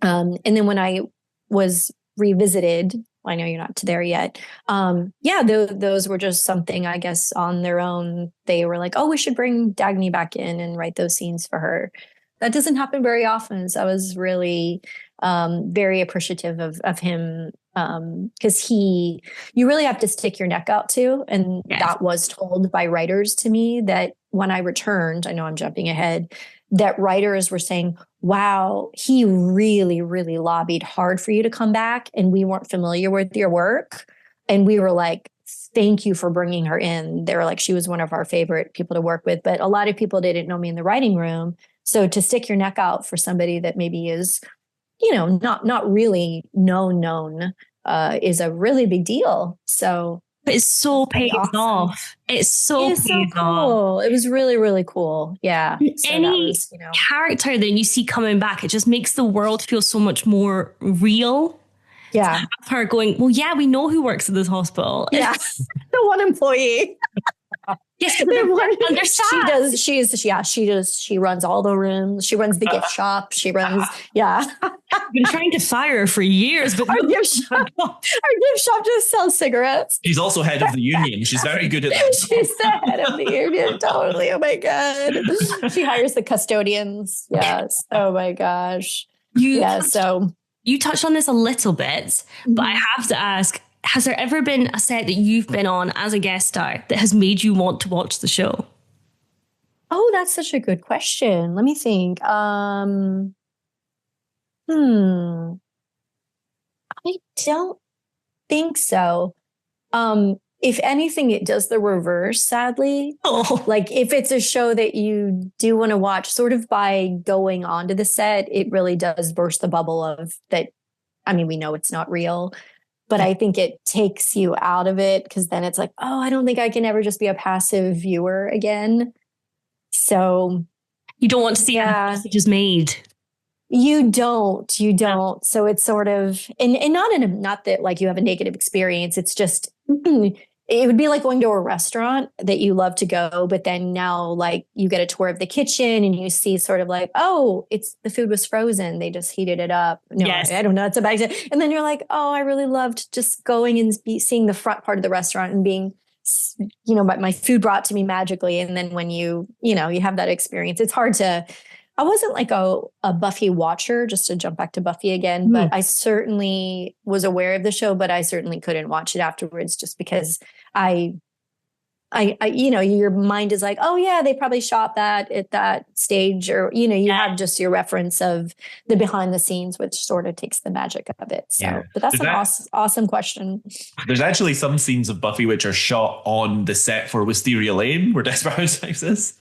and then when I was revisited, I know you're not there yet. Those were just something, I guess, on their own. They were like, oh, we should bring Dagney back in and write those scenes for her. That doesn't happen very often. So I was really very appreciative of him, because you really have to stick your neck out to. And that was told by writers to me, that when I returned, I know I'm jumping ahead, that writers were saying, wow, he really, really lobbied hard for you to come back. And we weren't familiar with your work. And we were like, thank you for bringing her in. They were like, she was one of our favorite people to work with. But a lot of people didn't know me in the writing room. So to stick your neck out for somebody that maybe is, not really known, is a really big deal. So it's so paid off. It's so paid off. It was really, really cool. Yeah. So any character that you see coming back, it just makes the world feel so much more real. Yeah. To have her going, well, yeah, we know who works at this hospital. Yeah. The one employee. Yes, understand. She runs all the rooms. She runs the gift shop. She runs, I've been trying to fire her for years, but our gift shop just sells cigarettes. She's also head of the union. She's very good at that. She's the head of the union. Totally. Oh my God. She hires the custodians. Yes. Oh my gosh. You touched on this a little bit, but I have to ask, has there ever been a set that you've been on as a guest star that has made you want to watch the show? Oh, that's such a good question. Let me think. I don't think so. If anything, it does the reverse, sadly. Oh. Like if it's a show that you do want to watch, sort of by going onto the set, it really does burst the bubble of that. I mean, we know it's not real, but I think it takes you out of it, because then it's like, oh, I don't think I can ever just be a passive viewer again. So you don't want to see how the message is made. You don't. So it's sort of, and not that like you have a negative experience. It's just, it would be like going to a restaurant that you love to go, but then now like you get a tour of the kitchen and you see sort of like, oh, the food was frozen. They just heated it up. No, yes. I don't know. It's a bad. And then you're like, oh, I really loved just going and seeing the front part of the restaurant and being, my food brought to me magically. And then when you have that experience, it's hard to, I wasn't like a Buffy watcher, just to jump back to Buffy again, but I certainly was aware of the show, but I certainly couldn't watch it afterwards just because I your mind is like, oh yeah, they probably shot that at that stage, or, you have just your reference of the behind the scenes, which sort of takes the magic of it. So, but that's awesome question. There's actually some scenes of Buffy which are shot on the set for Wisteria Lane, where Desperate Housewives is.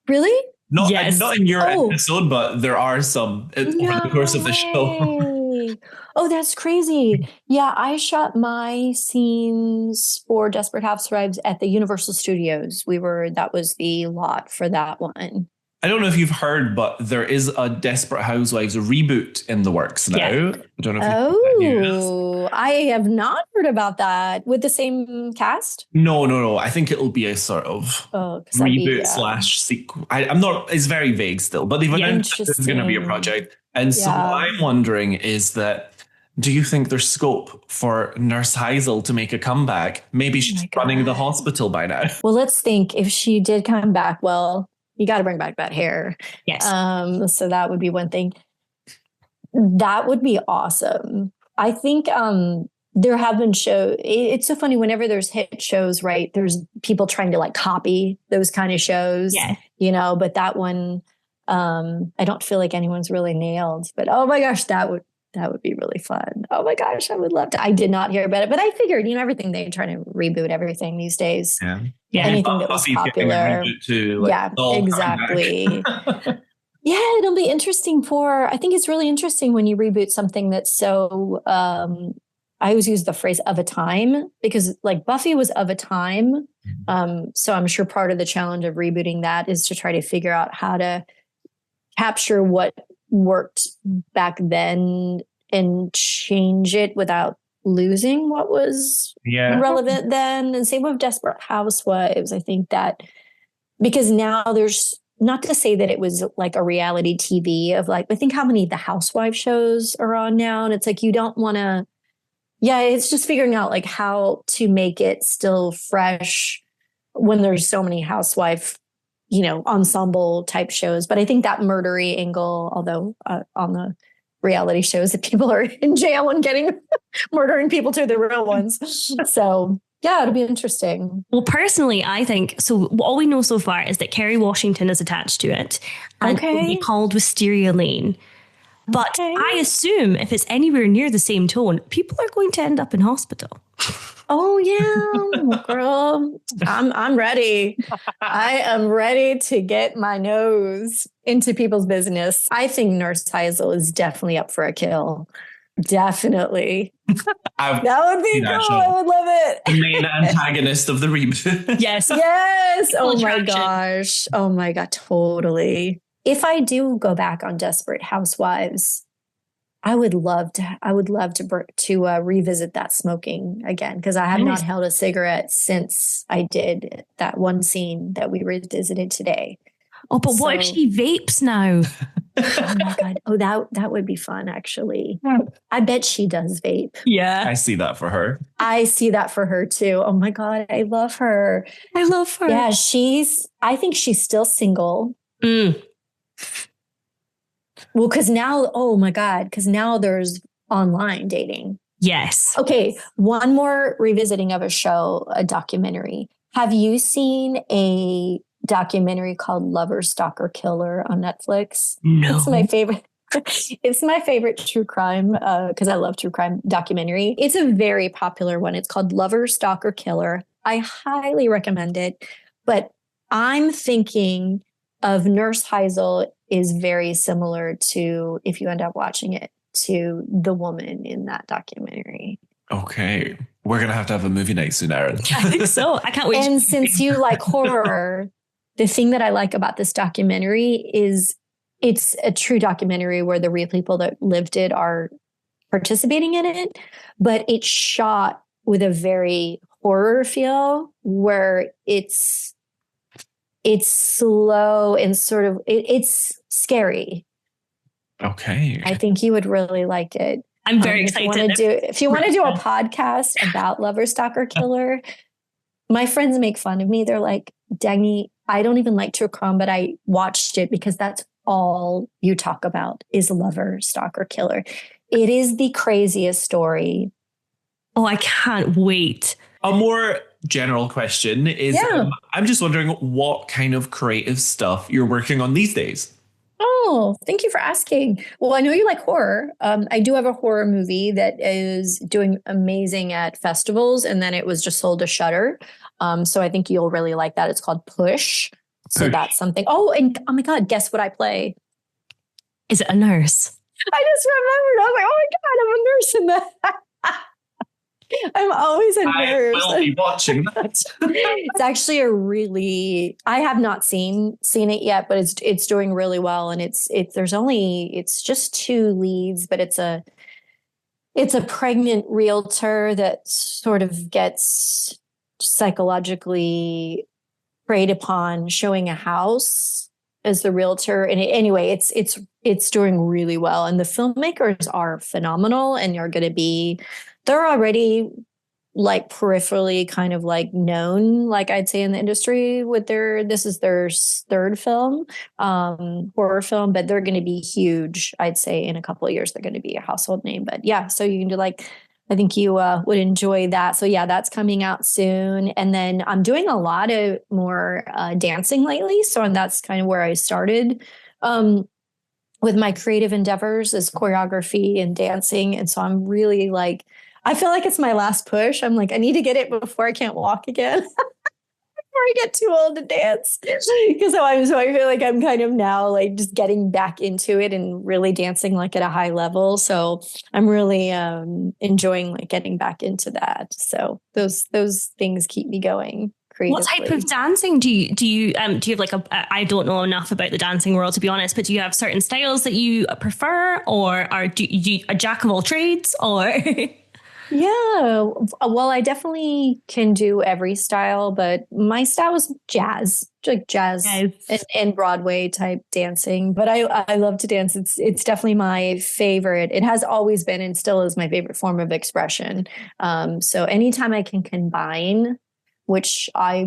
Really? Not in your episode, but there are some over the course of the show. Oh, that's crazy. Yeah, I shot my scenes for Desperate Housewives at the Universal Studios. That was the lot for that one. I don't know if you've heard, but there is a Desperate Housewives reboot in the works now. Yeah. I don't know if I have not heard about that. With the same cast? No. I think it'll be a sort of reboot / sequel. I'm not, it's very vague still, but they've announced it's going to be a project. And so what I'm wondering is that, do you think there's scope for Nurse Hisel to make a comeback? Maybe she's running the hospital by now. Well, let's think. If she did come back, well, you got to bring back that hair. Yes. So that would be one thing. That would be awesome. I think there have been shows. It's so funny whenever there's hit shows, right? There's people trying to like copy those kind of shows, but that one, I don't feel like anyone's really nailed. But oh my gosh, that would be really fun. Oh my gosh, I would love to. I did not hear about it, but I figured, everything, they're trying to reboot everything these days. Yeah. Anything that was popular. Exactly. Yeah, it'll be interesting I think it's really interesting when you reboot something that's so, I always use the phrase of a time, because like Buffy was of a time. So I'm sure part of the challenge of rebooting that is to try to figure out how to capture what worked back then and change it without losing what was relevant then. And same with Desperate Housewives. I think that because now there's, not to say that it was like a reality TV of like, I think how many of the Housewives shows are on now. And it's like, you don't want to, it's just figuring out like how to make it still fresh when there's so many housewife, ensemble type shows. But I think that murdery angle, although on the reality shows that people are in jail and murdering people to the real ones. So yeah, it'll be interesting. Well, personally, I think, so all we know so far is that Kerry Washington is attached to it. And it will be called Wisteria Lane. But I assume if it's anywhere near the same tone, people are going to end up in hospital. Oh yeah, girl, I'm ready. I am ready to get my nose into people's business. I think Nurse Hisel is definitely up for a kill. Definitely. That would be cool. I would love it. The main antagonist of the reboot. Yes. Yes. Oh my gosh. Oh my God. Totally. If I do go back on Desperate Housewives, I would love to revisit that smoking again, because I have not held a cigarette since I did that one scene that we revisited today. Oh, but what if she vapes now? Oh my God. Oh, that would be fun, actually. I bet she does vape. Yeah. I see that for her. I see that for her too. Oh my God. I love her. Yeah, I think she's still single. Well, because now there's online dating. Yes. Okay. One more revisiting of a documentary. Have you seen a documentary called Lover, Stalker, Killer on Netflix? No. It's my favorite. It's my favorite true crime because I love true crime documentary. It's a very popular one. It's called Lover, Stalker, Killer. I highly recommend it. But I'm thinking of Nurse Hisel is very similar to, if you end up watching it, to the woman in that documentary. Okay. We're going to have a movie night soon, Erin. I think so. I can't wait. And since you like horror, the thing that I like about this documentary is it's a true documentary where the real people that lived it are participating in it, but it's shot with a very horror feel where it's slow and sort of, it's scary. Okay. I think you would really like it. I'm very excited. If you want to do a podcast about Lover, Stalker, Killer, my friends make fun of me. They're like, Dagney, I don't even like true crime, but I watched it because that's all you talk about is Lover, Stalker, Killer. It is the craziest story. Oh, I can't wait. A more general question is, I'm just wondering what kind of creative stuff you're working on these days. Oh, thank you for asking. Well, I know you like horror. I do have a horror movie that is doing amazing at festivals, and then it was just sold to Shudder. So I think you'll really like that. It's called Push. So that's something. Oh, and oh my God, guess what I play? Is it a nurse? I just remembered. I was like, oh my God, I'm a nurse in that. I'm always a nurse. I will be watching that. It's actually I have not seen it yet, but it's doing really well. And it's just 2 leads, but it's a pregnant realtor that sort of gets psychologically preyed upon showing a house as the realtor. And it's doing really well. And the filmmakers are phenomenal and they're already like peripherally kind of like known, like I'd say in the industry with this is their 3rd film, horror film, but they're going to be huge. I'd say in a couple of years, they're going to be a household name, but yeah, so you can do I think you would enjoy that. So yeah, that's coming out soon. And then I'm doing a lot of more dancing lately. So that's kind of where I started with my creative endeavors is choreography and dancing. And so I'm really I feel like it's my last push. I'm like, I need to get it before I can't walk again. Before I get too old to dance. So I feel like I'm kind of now just getting back into it and really dancing at a high level. So I'm really enjoying getting back into that. So those things keep me going What type of dancing do you have like I don't know enough about the dancing world, to be honest, but do you have certain styles that you prefer, or do you a jack of all trades, or? Yeah, well, I definitely can do every style, but my style is jazz, like jazz and Broadway type dancing. But I love to dance. It's definitely my favorite. It has always been and still is my favorite form of expression. So anytime I can combine, which I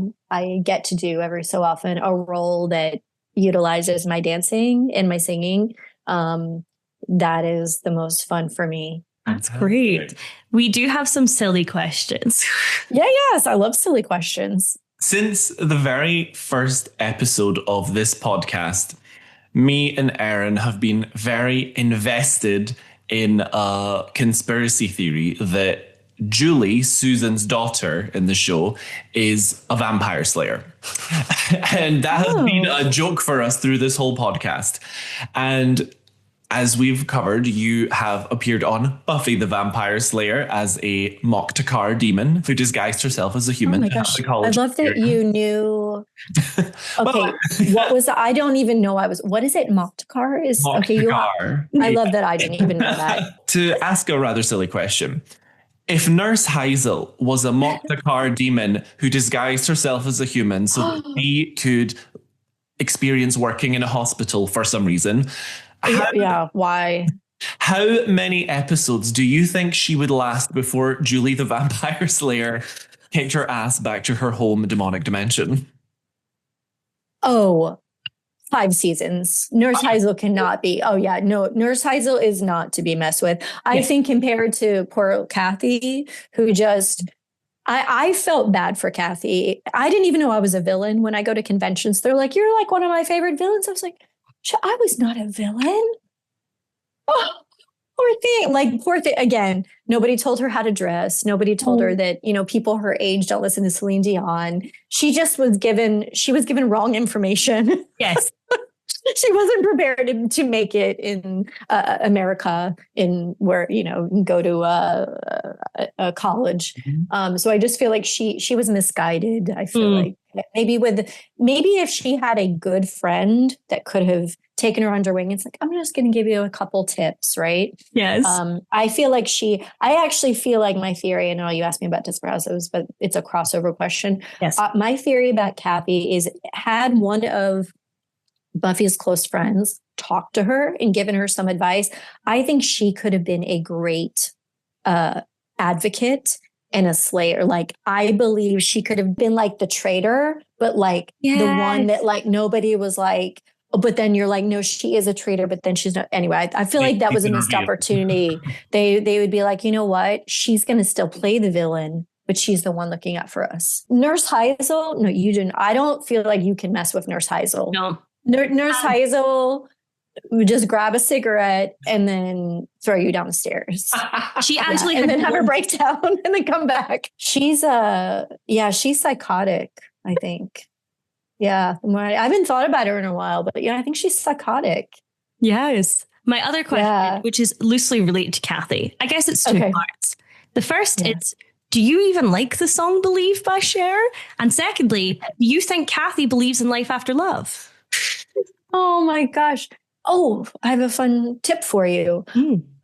get to do every so often, a role that utilizes my dancing and my singing, that is the most fun for me. That's great. We do have some silly questions. Yes, I love silly questions. Since the very first episode of this podcast, me and Erin have been very invested in a conspiracy theory that Julie, Susan's daughter in the show, is a vampire slayer. And that has been a joke for us through this whole podcast. And as we've covered, you have appeared on Buffy the Vampire Slayer as a Mok'Takar demon who disguised herself as a human. Oh my gosh. I love that you knew. Okay. What was, I don't even know what is it? Mok'Takar is, Mok'Takar. Okay. I love that. I didn't even know that. To ask a rather silly question. If Nurse Hisel was a Mok'Takar demon who disguised herself as a human so that she could experience working in a hospital for some reason, why? How many episodes do you think she would last before Julie the Vampire Slayer kicked her ass back to her home demonic dimension? 5 seasons. Nurse Hisel cannot be. Nurse Hisel is not to be messed with. I think compared to poor Kathy, who just... I felt bad for Kathy. I didn't even know I was a villain. When I go to conventions, they're like, "You're like one of my favorite villains." I was like, I was not a villain. Oh, poor thing. Again, nobody told her how to dress. Nobody told her that, people her age don't listen to Celine Dion. She just was given wrong information. Yes. She wasn't prepared to make it in America, in where, go to a college. Mm-hmm. So I just feel like she was misguided. I feel like maybe if she had a good friend that could have taken her under wing, it's like, I'm just going to give you a couple tips, right? Yes. I actually feel like my theory, I know you asked me about Desperate Housewives, but it's a crossover question. Yes. My theory about Kathy is, had one of Buffy's close friends talked to her and given her some advice, I think she could have been a great advocate and a slayer. Like, I believe she could have been like the traitor, but like the one that like nobody was like, oh, but then you're like, no, she is a traitor, but then she's not. Anyway, I feel like that was a missed opportunity. They would be like, you know what? She's going to still play the villain, but she's the one looking out for us. Nurse Hisel, no, you didn't. I don't feel like you can mess with Nurse Hisel. No. Nurse Hisel would just grab a cigarette and then throw you down the stairs. She actually and then have her breakdown and then come back. She's psychotic, I think. Yeah. I haven't thought about her in a while, but I think she's psychotic. Yes. My other question, which is loosely related to Kathy, I guess it's two parts. The first is, do you even like the song Believe by Cher? And secondly, do you think Kathy believes in life after love? Oh my gosh. Oh, I have a fun tip for you.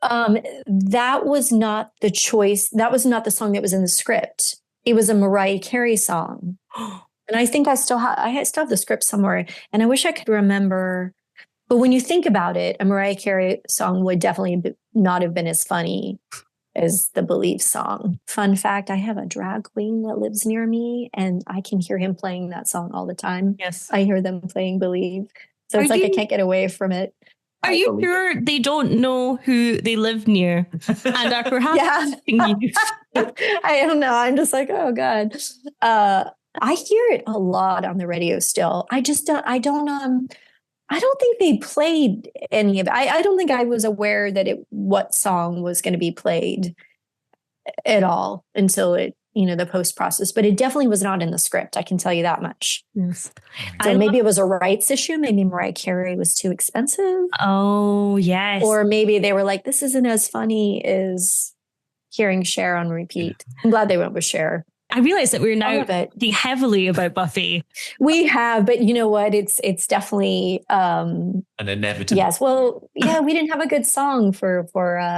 That was not the choice. That was not the song that was in the script. It was a Mariah Carey song. And I think I still have the script somewhere, and I wish I could remember. But when you think about it, a Mariah Carey song would definitely not have been as funny as the Believe song. Fun fact, I have a drag queen that lives near me, and I can hear him playing that song all the time. Yes. I hear them playing Believe. So it's I can't get away from it. Are you sure they don't know who they live near and are perhaps you? I don't know. I'm just like, oh God. I hear it a lot on the radio still. I don't think they played any of it. I don't think I was aware that what song was going to be played at all until it, the post process, but it definitely was not in the script. I can tell you that much. Yes. So maybe it was a rights issue. Maybe Mariah Carey was too expensive. Oh, yes. Or maybe they were like, this isn't as funny as hearing Cher on repeat. I'm glad they went with Cher. I realize that we're now love it. thinking heavily about Buffy. We have, but you know what? It's definitely an inevitable. Yes. Well, yeah, we didn't have a good song for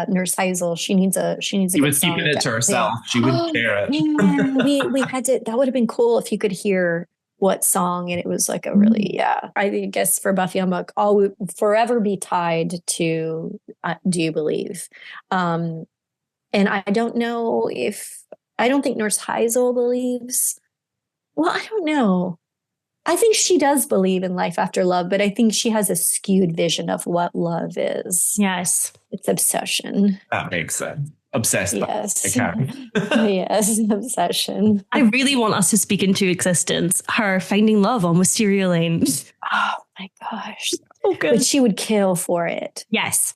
Nurse Hisel. She needs a She good was song. keeping it to herself. She wouldn't share it. Man, we had to. That would have been cool if you could hear what song, and it was like a really I guess for Buffy Amok, all will forever be tied to Do You Believe? And I don't know if I don't think Nurse Hisel believes. Well, I don't know. I think she does believe in life after love, but I think she has a skewed vision of what love is. Yes. It's obsession. That makes sense. Obsessed Yes. by Yes, obsession. I really want us to speak into existence her finding love on Wisteria Lane. Oh my gosh. Oh, good. But she would kill for it. Yes.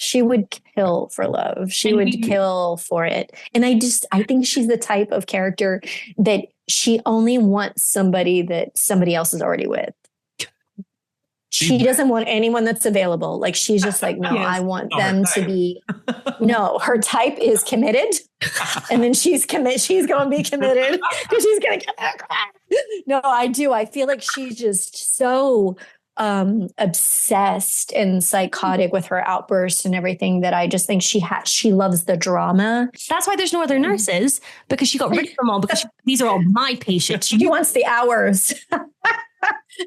She would kill for love. She would kill for it. And I think she's the type of character that she only wants somebody that somebody else is already with. She doesn't want anyone that's available. Like, she's just like, no, I want them to be, no, her type is committed. And then she's going to be committed because she's going to, no, I do. I feel like she's just so obsessed and psychotic with her outbursts and everything that I just think she loves the drama. That's why there's no other nurses, because she got rid of them all because these are all my patients. She wants the hours.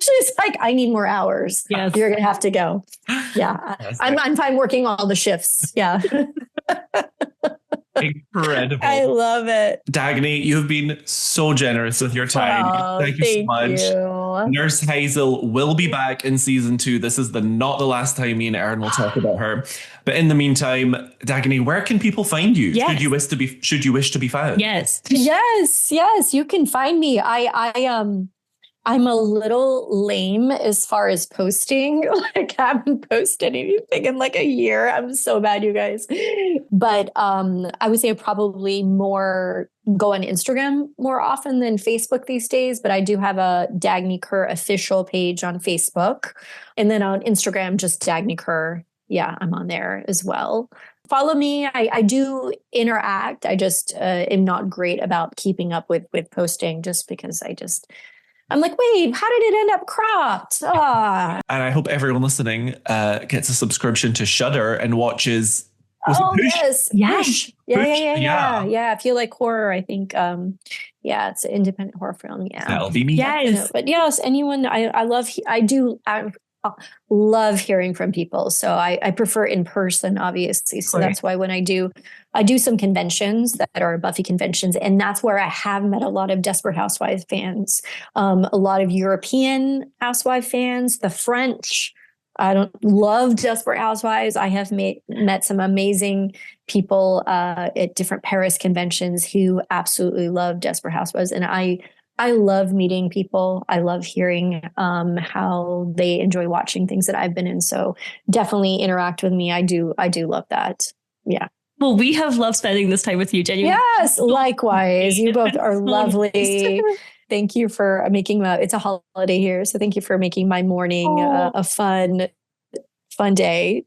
She's like, I need more hours. Yes. You're going to have to go. Yeah. I'm fine working all the shifts. Yeah. Incredible. I love it. Dagney, you have been so generous with your time. Thank you so much. Nurse Hisel will be back in season 2. This is not the last time me and Erin will talk about her. But in the meantime, Dagney, where can people find you? Yes. Should you wish to be found? Yes. Yes. You can find me. I'm a little lame as far as posting. Like, I haven't posted anything in like a year. I'm so bad, you guys. But I would say I probably more go on Instagram more often than Facebook these days. But I do have a Dagney Kerr official page on Facebook. And then on Instagram, just Dagney Kerr. Yeah, I'm on there as well. Follow me. I do interact. I just am not great about keeping up with posting, just because I'm like, wait, how did it end up cropped? And I hope everyone listening gets a subscription to Shudder and watches. Yes. Yes. Push. Yeah. If you like horror, I think, it's an independent horror film. Yeah. That'll be me. Yes. But yes, anyone, I love hearing from people. So I prefer in person, obviously. So that's why when I do some conventions that are Buffy conventions, and that's where I have met a lot of Desperate Housewives fans, a lot of European Housewife fans, the French. I don't love Desperate Housewives. I have met some amazing people at different Paris conventions who absolutely love Desperate Housewives. And I love meeting people. I love hearing how they enjoy watching things that I've been in. So definitely interact with me. I do love that. Yeah. Well, we have loved spending this time with you, genuinely. Yes, likewise. You both are lovely. Thank you for making it's a holiday here. So thank you for making my morning a fun day.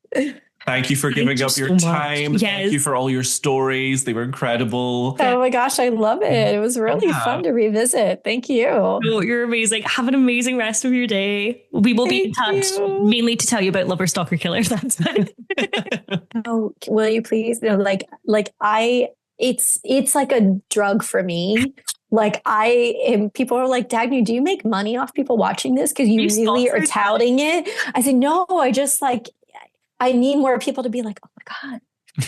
Thank you for giving up your time. Yes. Thank you for all your stories. They were incredible. Oh my gosh, I love it. It was really fun to revisit. Thank you. Oh, you're amazing. Have an amazing rest of your day. We will be in touch, mainly to tell you about Lover Stalker Killer. That's fine. Oh, will you please? No, it's like a drug for me. Like, people are like, Dagney, do you make money off people watching this? Because you really are touting it. I said, no, I need more people to be like, oh my God,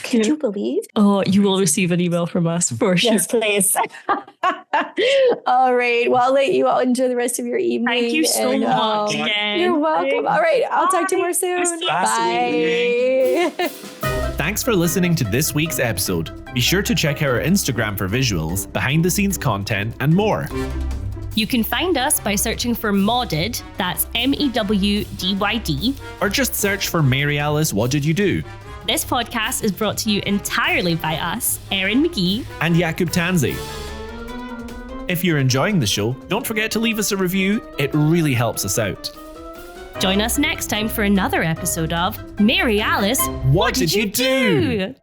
could you believe? Oh, you will receive an email from us for sure. Yes, please. All right. Well, I'll let you all enjoy the rest of your evening. Thank you so much. You're welcome. All right. I'll talk to you more soon. Bye. Thanks for listening to this week's episode. Be sure to check out our Instagram for visuals, behind the scenes content, and more. You can find us by searching for Modded, that's MEWDYD. Or just search for Mary Alice, What Did You Do? This podcast is brought to you entirely by us, Erin McGee and Jakub Tanzi. If you're enjoying the show, don't forget to leave us a review. It really helps us out. Join us next time for another episode of Mary Alice, What Did You Do?